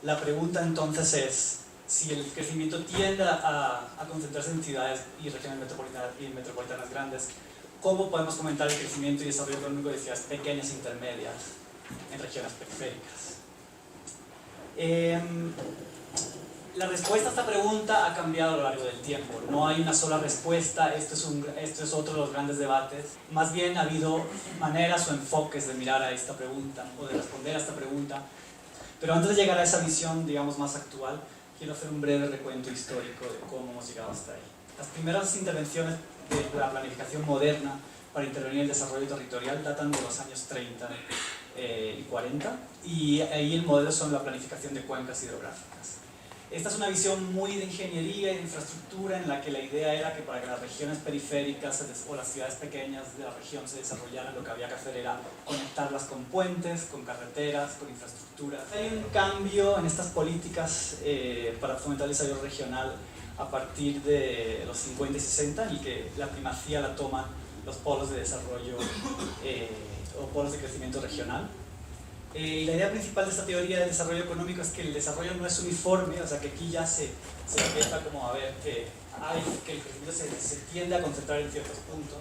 La pregunta entonces es, si el crecimiento tiende a concentrarse en ciudades y regiones metropolitanas grandes, ¿cómo podemos fomentar el crecimiento y desarrollo económico de ciudades pequeñas e intermedias en regiones periféricas? La respuesta a esta pregunta ha cambiado a lo largo del tiempo. No hay una sola respuesta, esto es otro de los grandes debates. Más bien ha habido maneras o enfoques de mirar a esta pregunta o de responder a esta pregunta. Pero antes de llegar a esa visión, digamos, más actual, quiero hacer un breve recuento histórico de cómo hemos llegado hasta ahí. Las primeras intervenciones de la planificación moderna para intervenir en el desarrollo territorial datan de los años 30 y 40, y ahí el modelo son la planificación de cuencas hidrográficas. Esta es una visión muy de ingeniería y de infraestructura, en la que la idea era que para que las regiones periféricas o las ciudades pequeñas de la región se desarrollaran, lo que había que hacer era conectarlas con puentes, con carreteras, con infraestructura. Hay un cambio en estas políticas para fomentar el desarrollo regional a partir de los 50 y 60, en el que la primacía la toman los polos de desarrollo o polos de crecimiento regional. Y la idea principal de esta teoría del desarrollo económico es que el desarrollo no es uniforme, o sea que aquí ya se empieza como a ver que el crecimiento se tiende a concentrar en ciertos puntos,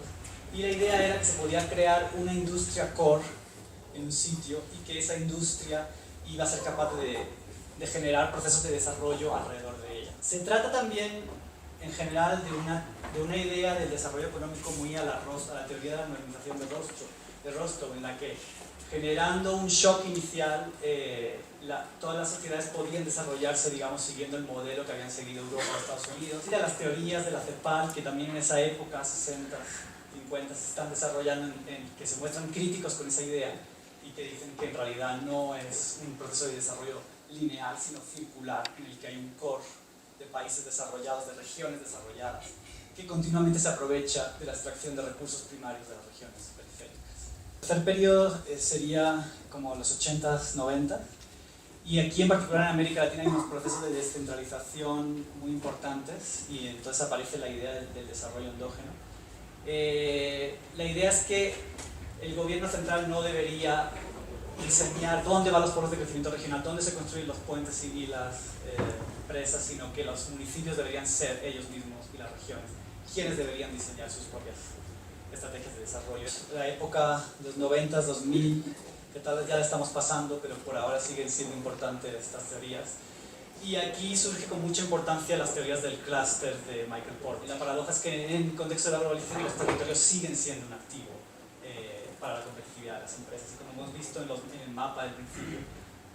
y la idea era que se podía crear una industria core en un sitio y que esa industria iba a ser capaz de generar procesos de desarrollo alrededor de ella. Se trata también en general de una idea del desarrollo económico muy a la teoría de la modernización de Rostov, en la que generando un shock inicial, todas las sociedades podían desarrollarse, digamos, siguiendo el modelo que habían seguido Europa y Estados Unidos. Y de las teorías de la CEPAL, que también en esa época, 60, 50, se están desarrollando, que se muestran críticos con esa idea y que dicen que en realidad no es un proceso de desarrollo lineal, sino circular, en el que hay un core de países desarrollados, de regiones desarrolladas, que continuamente se aprovecha de la extracción de recursos primarios de las regiones periféricas. El tercer periodo sería como los 80s, 90s, y aquí en particular en América Latina hay unos procesos de descentralización muy importantes, y entonces aparece la idea del desarrollo endógeno. La idea es que el gobierno central no debería diseñar dónde van los polos de crecimiento regional, dónde se construyen los puentes y las presas, sino que los municipios deberían ser ellos mismos y las regiones quienes deberían diseñar sus propias estrategias de desarrollo. La época de los 90s, 2000, que tal vez ya la estamos pasando, pero por ahora siguen siendo importantes estas teorías. Y aquí surge con mucha importancia las teorías del clúster de Michael Porter. Y la paradoja es que en el contexto de la globalización los territorios siguen siendo un activo para la competitividad de las empresas. Y como hemos visto en el mapa del principio,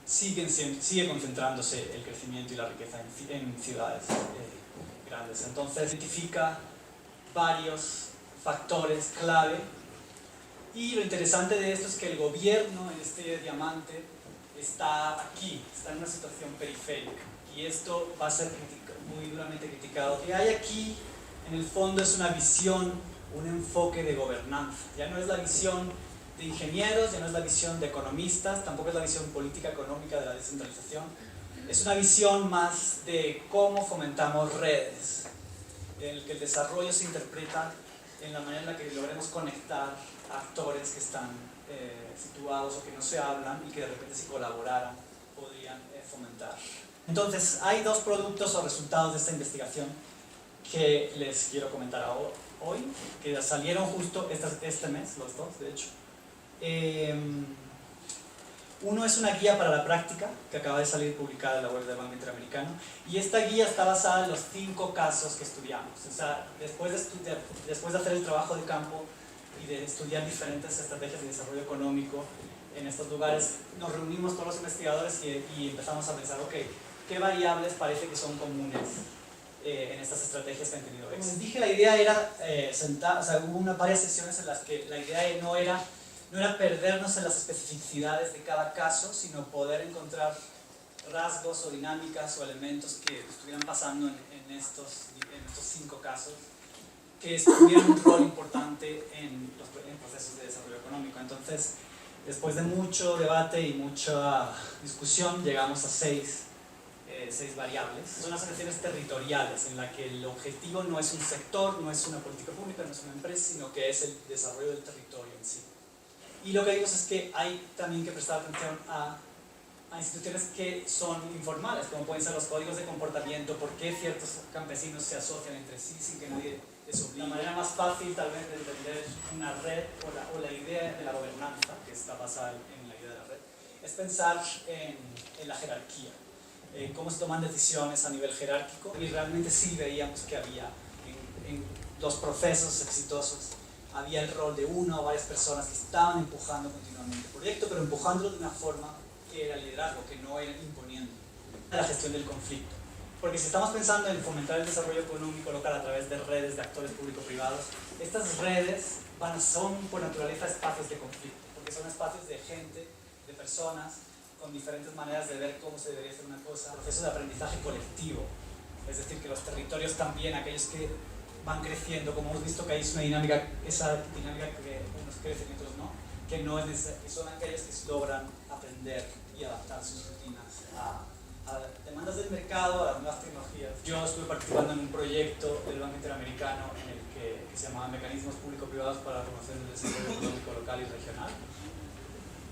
sigue concentrándose el crecimiento y la riqueza en ciudades grandes. Entonces identifica varios factores clave, y lo interesante de esto es que el gobierno en este diamante está aquí, está en una situación periférica, y esto va a ser muy duramente criticado. Lo que hay aquí en el fondo es una visión, un enfoque de gobernanza. Ya no es la visión de ingenieros, ya no es la visión de economistas, tampoco es la visión política económica de la descentralización. Es una visión más de cómo fomentamos redes, en el que el desarrollo se interpreta en la manera en la que logremos conectar a actores que están situados o que no se hablan, y que de repente, si colaboraran, podrían fomentar. Entonces, hay dos productos o resultados de esta investigación que les quiero comentar hoy, que salieron justo este mes, los dos de hecho. Uno es una guía para la práctica, que acaba de salir publicada en la web del Banco Interamericano, y esta guía está basada en los 5 casos que estudiamos. O sea, después de hacer el trabajo de campo y de estudiar diferentes estrategias de desarrollo económico en estos lugares, nos reunimos todos los investigadores y empezamos a pensar, ok, ¿qué variables parece que son comunes en estas estrategias que han tenido éxito? Como les dije, la idea era hubo varias sesiones en las que la idea no era perdernos en las especificidades de cada caso, sino poder encontrar rasgos o dinámicas o elementos que estuvieran pasando en estos 5 casos, que tuvieran un rol importante en procesos de desarrollo económico. Entonces, después de mucho debate y mucha discusión, llegamos a 6 variables. Son las asociaciones territoriales, en la que el objetivo no es un sector, no es una política pública, no es una empresa, sino que es el desarrollo del territorio en sí. Y lo que vimos es que hay también que prestar atención a a instituciones que son informales, como pueden ser los códigos de comportamiento, por qué ciertos campesinos se asocian entre sí sin que nadie les obligue. La manera más fácil tal vez de entender una red o la idea de la gobernanza, que está basada en la idea de la red, es pensar en la jerarquía, en cómo se toman decisiones a nivel jerárquico, y realmente sí veíamos que había en los procesos exitosos había el rol de una o varias personas que estaban empujando continuamente el proyecto, pero empujándolo de una forma que era liderazgo, que no era imponiendo la gestión del conflicto. Porque si estamos pensando en fomentar el desarrollo económico local a través de redes de actores público-privados, estas redes son por naturaleza espacios de conflicto, porque son espacios de gente, de personas, con diferentes maneras de ver cómo se debería hacer una cosa, proceso de aprendizaje colectivo, es decir, que los territorios también, aquellos que van creciendo, como hemos visto que hay una dinámica, esa dinámica que unos crecen y otros no, que no es necesario, que son aquellos que logran aprender y adaptar sus rutinas a demandas del mercado, a las nuevas tecnologías. Yo estuve participando en un proyecto del Banco Interamericano en el que se llamaba Mecanismos Público-Privados para la Promoción del Desarrollo Económico Local y Regional.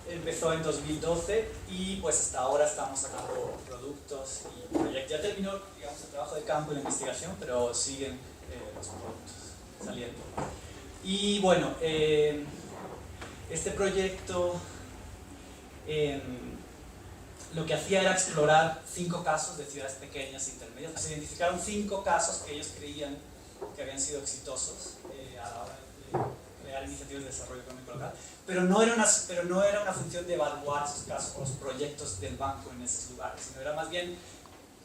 Empezó en 2012 y pues hasta ahora estamos sacando productos y proyectos. Ya terminó, digamos, el trabajo de campo y la investigación, pero siguen los productos saliendo. Y bueno, este proyecto lo que hacía era explorar 5 casos de ciudades pequeñas e intermedias. Se identificaron 5 casos que ellos creían que habían sido exitosos a la hora de crear iniciativas de desarrollo económico local, pero no era una función de evaluar esos casos o los proyectos del banco en esos lugares, sino era más bien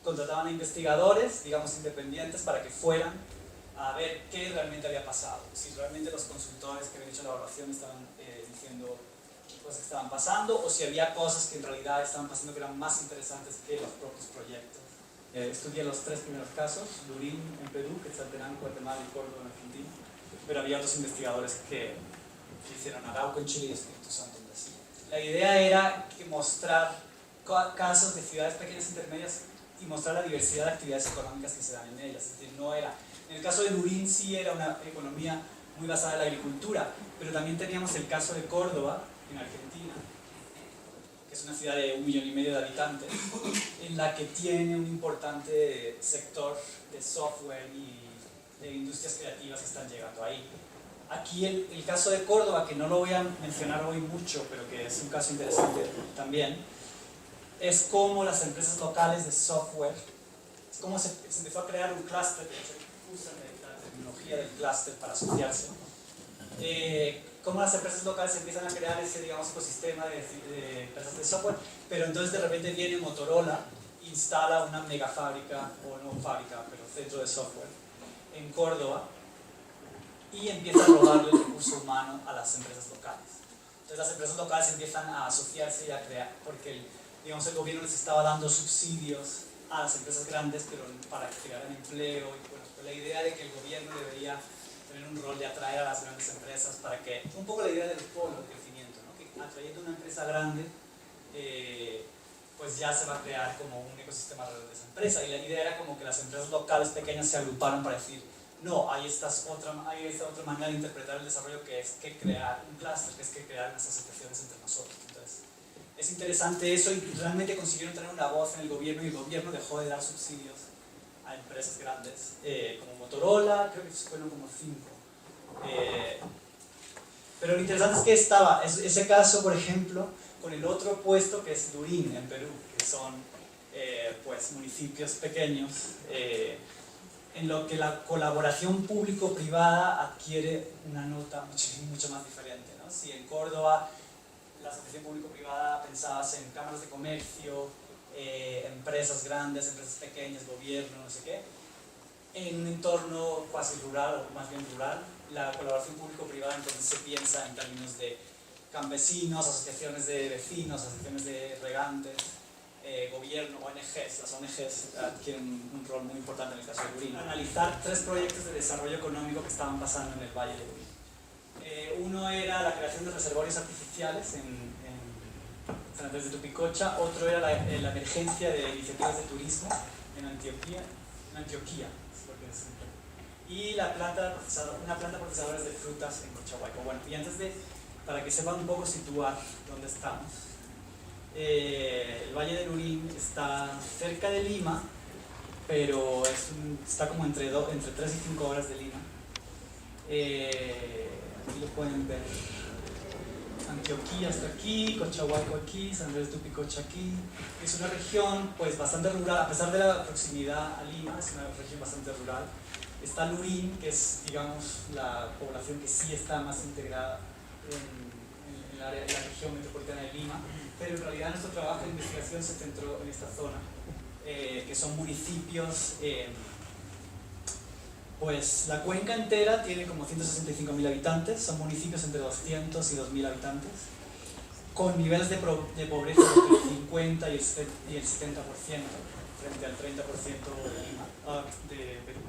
contrataban a investigadores, digamos independientes, para que fueran a ver qué realmente había pasado, si realmente los consultores que habían hecho la evaluación estaban diciendo cosas que estaban pasando, o si había cosas que en realidad estaban pasando que eran más interesantes que los propios proyectos. Estudié los 3 primeros casos, Lurín en Perú, Quetzaltenango, Guatemala y Córdoba en Argentina, pero había otros investigadores que hicieron Arauco en Chile y Espíritu Santo en Brasil. La idea era mostrar casos de ciudades pequeñas e intermedias y mostrar la diversidad de actividades económicas que se dan en ellas. Es decir, no era, en el caso de Lurín sí era una economía muy basada en la agricultura, pero también teníamos el caso de Córdoba, en Argentina, que es una ciudad de 1,5 millones de habitantes, en la que tiene un importante sector de software y de industrias creativas que están llegando ahí. Aquí el caso de Córdoba, que no lo voy a mencionar hoy mucho, pero que es un caso interesante también, es como las empresas locales de software, es como se empezó a crear un clúster, que se usa la tecnología del clúster para asociarse, cómo las empresas locales empiezan a crear ese, digamos, ecosistema de empresas de software, pero entonces de repente viene Motorola, instala una mega fábrica, o no fábrica, pero centro de software, en Córdoba, y empieza a robarle el recurso humano a las empresas locales. Entonces las empresas locales empiezan a asociarse y a crear, porque digamos, el gobierno les estaba dando subsidios a las empresas grandes, pero para que crearan empleo, y bueno, la idea de que el gobierno debería tener un rol de atraer a las grandes empresas para que, un poco la idea del polo de crecimiento, ¿no? Que atrayendo una empresa grande, pues ya se va a crear como un ecosistema alrededor de esa empresa, y la idea era como que las empresas locales pequeñas se agruparan para decir, no, hay esta otra manera de interpretar el desarrollo, que es que crear un clúster, que es que crear unas asociaciones entre nosotros. Entonces, es interesante eso, y realmente consiguieron tener una voz en el gobierno, y el gobierno dejó de dar subsidios a empresas grandes, como Motorola, creo que fueron como 5. Pero lo interesante es que estaba ese caso, por ejemplo, con el otro puesto que es Lurín, en Perú, que son pues, municipios pequeños, en lo que la colaboración público-privada adquiere una nota mucho más diferente, ¿no? Si en Córdoba la asociación público-privada pensabas en cámaras de comercio, empresas grandes, empresas pequeñas, gobierno, no sé qué, en un entorno cuasi rural, o más bien rural, la colaboración público-privada entonces se piensa en términos de campesinos, asociaciones de vecinos, asociaciones de regantes, gobierno, ONGs. Las ONGs adquieren un rol muy importante en el caso de Lurín. Analizar 3 proyectos de desarrollo económico que estaban pasando en el Valle de Lurín. Uno era la creación de reservorios artificiales en San Andrés de Tupicocha, otro era la emergencia de iniciativas de turismo en Antioquia, y una planta procesadora de frutas en Cochahuayco. Bueno, y para que sepan un poco situar dónde estamos, el Valle del Lurín está cerca de Lima, pero está como entre 3 y 5 horas de Lima. Aquí lo pueden ver. Antioquia está aquí, Cochahualco aquí, San Andrés de Tupicocha aquí. Es una región pues bastante rural, a pesar de la proximidad a Lima, es una región bastante rural. Está Lurín, que es, digamos, la población que sí está más integrada en la región metropolitana de Lima, pero en realidad nuestro trabajo de investigación se centró en esta zona, que son municipios. Pues la cuenca entera tiene como 165.000 habitantes, son municipios entre 200 y 2.000 habitantes, con niveles de pobreza entre el 50 y el 70%, frente al 30% de Lima, de Perú,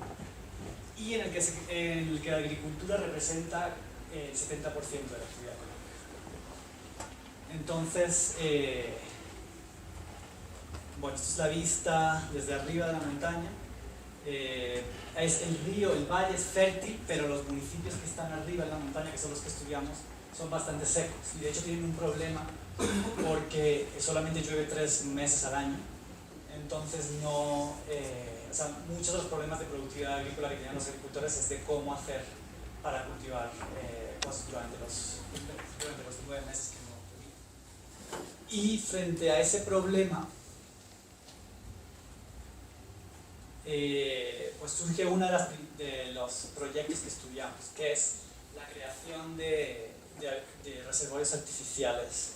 y en el que la agricultura representa el 70% de la actividad económica. Entonces, bueno, esto es la vista desde arriba de la montaña. Es el río, el valle es fértil, pero los municipios que están arriba en la montaña, que son los que estudiamos, son bastante secos y de hecho tienen un problema porque solamente llueve 3 meses al año. Entonces o sea, muchos de los problemas de productividad agrícola que tienen los agricultores es de cómo hacer para cultivar cosas durante los 9 meses que no llueve. Y frente a ese problema, pues surge uno de los proyectos que estudiamos, que es la creación de reservorios artificiales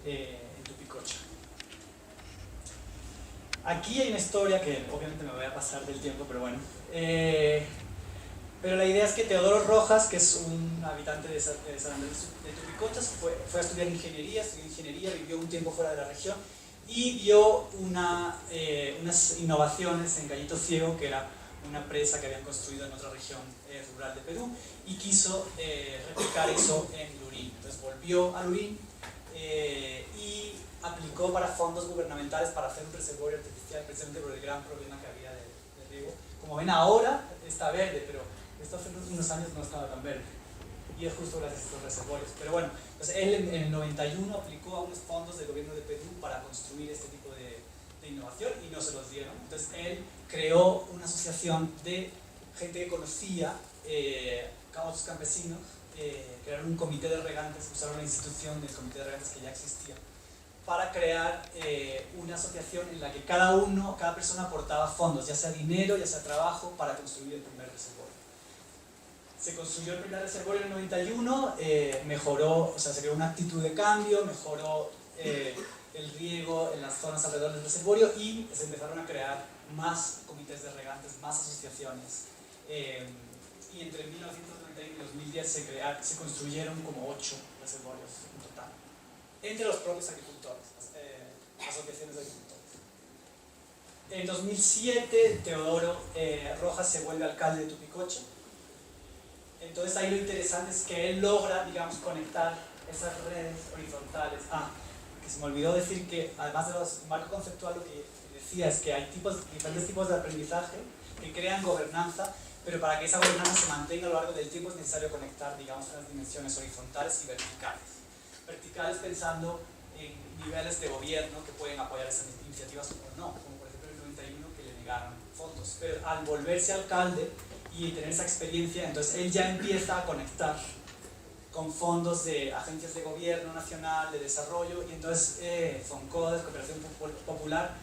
en Tupicocha. Aquí hay una historia que obviamente me voy a pasar del tiempo, pero bueno. Pero la idea es que Teodoro Rojas, que es un habitante de San Andrés de Tupicocha, fue a estudiar ingeniería, vivió un tiempo fuera de la región y vio unas innovaciones en Gallito Ciego, que era una presa que habían construido en otra región rural de Perú, y quiso replicar eso en Lurín. Entonces volvió a Lurín y aplicó para fondos gubernamentales para hacer un reservorio artificial, precisamente por el gran problema que había de riego. Como ven, ahora está verde, pero esto hace unos años no estaba tan verde, y es justo gracias a estos reservorios. Pero bueno, entonces él en el 91 aplicó a unos fondos del gobierno de Perú para construir este tipo de innovación y no se los dieron. Entonces él creó una asociación de gente que conocía a otros campesinos, crearon un comité de regantes, usaron la institución del comité de regantes que ya existía, para crear una asociación en la que cada persona aportaba fondos, ya sea dinero, ya sea trabajo, para construir el primer reservorio. Se construyó el primer reservorio en el 91, mejoró, o sea, se creó una actitud de cambio, mejoró el riego en las zonas alrededor del reservorio y se empezaron a crear más comités de regantes, más asociaciones. Y entre 1991 y 2010 se construyeron como 8 reservorios en total, entre los propios agricultores, asociaciones de agricultores. En 2007, Teodoro Rojas se vuelve alcalde de Tupicocha. Entonces ahí lo interesante es que él logra, digamos, conectar esas redes horizontales. Que se me olvidó decir que además de los marco conceptual, lo que decía es que hay diferentes tipos de aprendizaje que crean gobernanza, pero para que esa gobernanza se mantenga a lo largo del tiempo es necesario conectar, digamos, las dimensiones horizontales y verticales. Verticales pensando en niveles de gobierno que pueden apoyar esas iniciativas o no, como por ejemplo en el 91 que le negaron fondos. Pero al volverse alcalde y tener esa experiencia, entonces él ya empieza a conectar con fondos de agencias de gobierno nacional, de desarrollo, y entonces FONCODES, Cooperación Popular.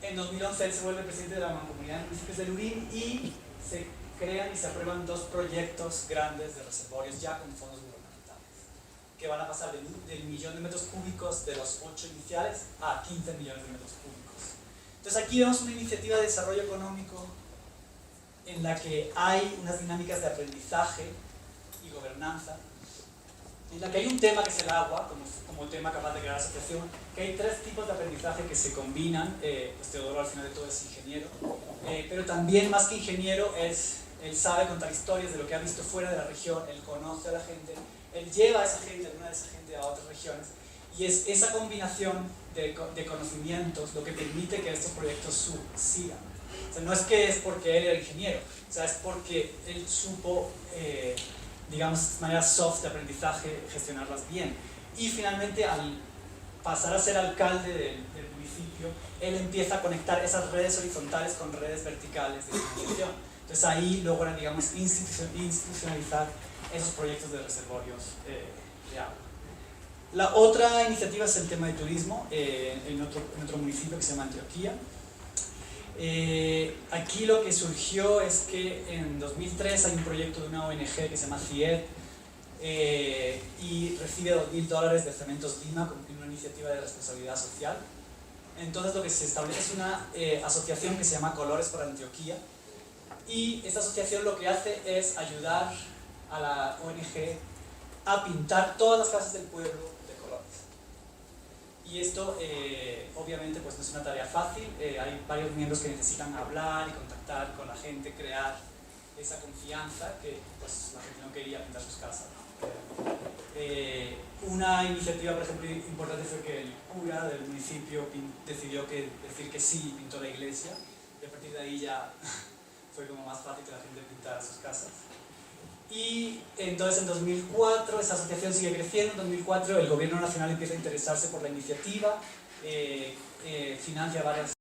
En 2011 él se vuelve presidente de la Mancomunidad de Municipios de Lurín y se crean y se aprueban 2 proyectos grandes de reservorios ya con fondos gubernamentales, que van a pasar del 1.000.000 de metros cúbicos de los 8 iniciales a 15 millones de metros cúbicos. Entonces aquí vemos una iniciativa de desarrollo económico en la que hay unas dinámicas de aprendizaje y gobernanza, en la que hay un tema que es el agua, como tema capaz de crear asociación, que hay 3 tipos de aprendizaje que se combinan. Pues Teodoro al final de todo es ingeniero, pero también más que ingeniero él sabe contar historias de lo que ha visto fuera de la región, él conoce a la gente, él lleva a esa gente, alguna de esa gente a otras regiones, y es esa combinación de conocimientos lo que permite que estos proyectos sigan. O sea, no es que es porque él era ingeniero, o sea, es porque él supo, digamos, de manera soft de aprendizaje, gestionarlas bien. Y finalmente, al pasar a ser alcalde del municipio, municipio, él empieza a conectar esas redes horizontales con redes verticales de financiación. Entonces ahí logra, digamos, institucionalizar esos proyectos de reservorios de agua. La otra iniciativa es el tema de turismo en otro municipio que se llama Antioquía. Aquí lo que surgió es que en 2003 hay un proyecto de una ONG que se llama CIED y recibe $2.000 de Cementos Lima como una iniciativa de responsabilidad social. Entonces lo que se establece es una asociación que se llama Colores por Antioquía, y esta asociación lo que hace es ayudar a la ONG a pintar todas las casas del pueblo de colores. Y esto obviamente pues no es una tarea fácil, hay varios miembros que necesitan hablar y contactar con la gente, crear esa confianza que pues la gente no quería pintar sus casas. Una iniciativa, por ejemplo, importante fue que el cura del municipio decidió decir que sí, pintó la iglesia, y a partir de ahí ya fue como más fácil que la gente pintara sus casas. Y entonces en 2004 esa asociación sigue creciendo. En 2004 el gobierno nacional empieza a interesarse por la iniciativa, financia varias.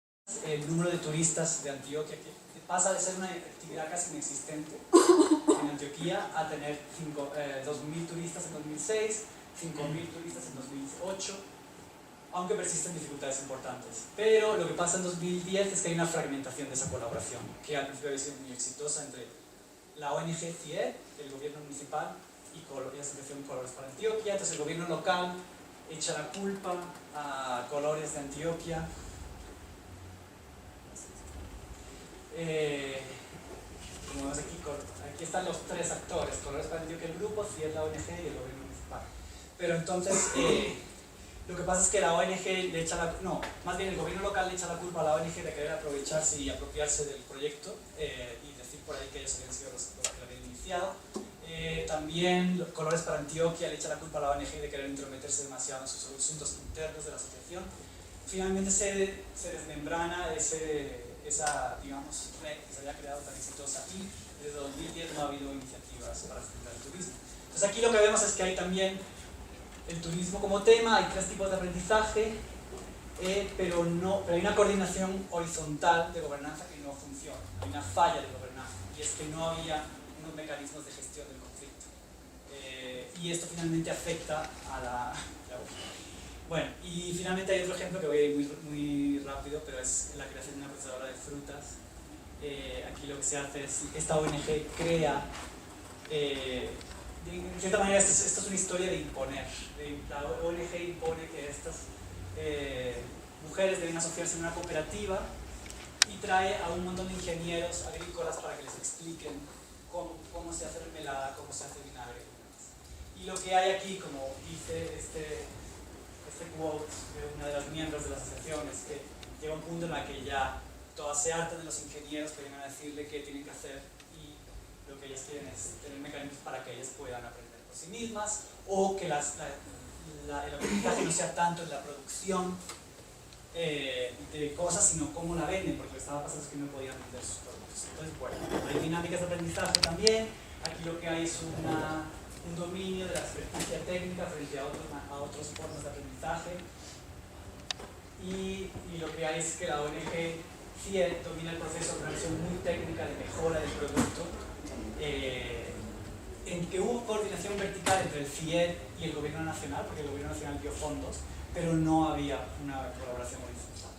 El número de turistas de Antioquia que pasa de ser una actividad casi inexistente en Antioquia a tener 2.000 turistas en 2006, 5.000 turistas en 2008, aunque persisten dificultades importantes. Pero lo que pasa en 2010 es que hay una fragmentación de esa colaboración, que al principio había sido muy exitosa entre la ONG CIED, el gobierno municipal y la asociación Colores para Antioquia. Entonces el gobierno local echa la culpa a Colores de Antioquia. Como vemos aquí están los tres actores: Colores para Antioquia, el grupo, CIED, la ONG y el gobierno municipal. Pero entonces lo que pasa es que la ONG le echa más bien el gobierno local le echa la culpa a la ONG de querer aprovecharse y apropiarse del proyecto y decir por ahí que ellos habían sido los que lo habían iniciado. También Colores para Antioquia le echa la culpa a la ONG de querer intrometerse demasiado en sus asuntos internos de la asociación. Finalmente se desmembrana esa, digamos, red que se había creado tan exitosa, y desde 2010 no ha habido iniciativas para fomentar el turismo. Entonces aquí lo que vemos es que hay también el turismo como tema, hay tres tipos de aprendizaje, pero hay una coordinación horizontal de gobernanza que no funciona, hay una falla de gobernanza, y es que no había unos mecanismos de gestión del conflicto. Y esto finalmente afecta a la Bueno, y finalmente hay otro ejemplo que voy a ir muy rápido, pero es la creación de una procesadora de frutas. Aquí lo que se hace es, esta ONG crea, de cierta manera esto es una historia de imponer. La ONG impone que estas mujeres deben asociarse en una cooperativa y trae a un montón de ingenieros agrícolas para que les expliquen cómo se hace mermelada, cómo se hace vinagre. Y lo que hay aquí, como dice este quote de una de las miembros de la asociación, es que llega un punto en el que ya todas se hartan de los ingenieros que vienen a decirle qué tienen que hacer, y lo que ellas quieren es tener mecanismos para que ellas puedan aprender por sí mismas, o que el aprendizaje no sea tanto en la producción de cosas, sino cómo la venden, porque lo que estaba pasando es que no podían vender sus productos. Entonces, bueno, hay dinámicas de aprendizaje también. Aquí lo que hay es un dominio de la experticia técnica frente a otras formas de aprendizaje, y lo que hay es que la ONG CIED domina el proceso de una versión muy técnica de mejora del producto, en que hubo coordinación vertical entre el CIED y el gobierno nacional, porque el gobierno nacional dio fondos, pero no había una colaboración horizontal.